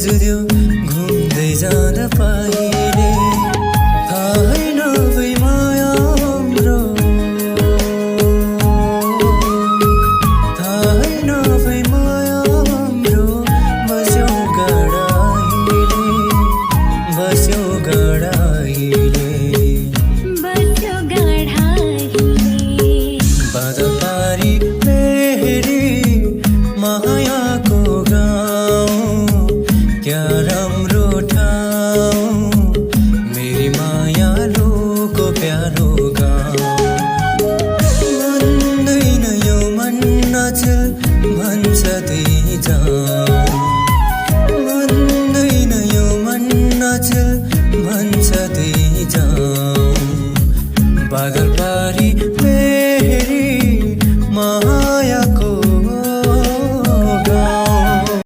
जुद्यो घुम्दै जान पाइने थाहै नभई माया हाम्रो थाहै नभई माया हाम्रो बस्यो गडाइले बादल पारी मेरी मायाको गाउँ क्या राम्रो ठाउँ मेरी मायालुको प्यारो गाउँ भन्दैन यो मन नचल भन्छ त्यही जाऊँ भन्दैन यो मन नचल भन्छ त्यही जाऊँ बादल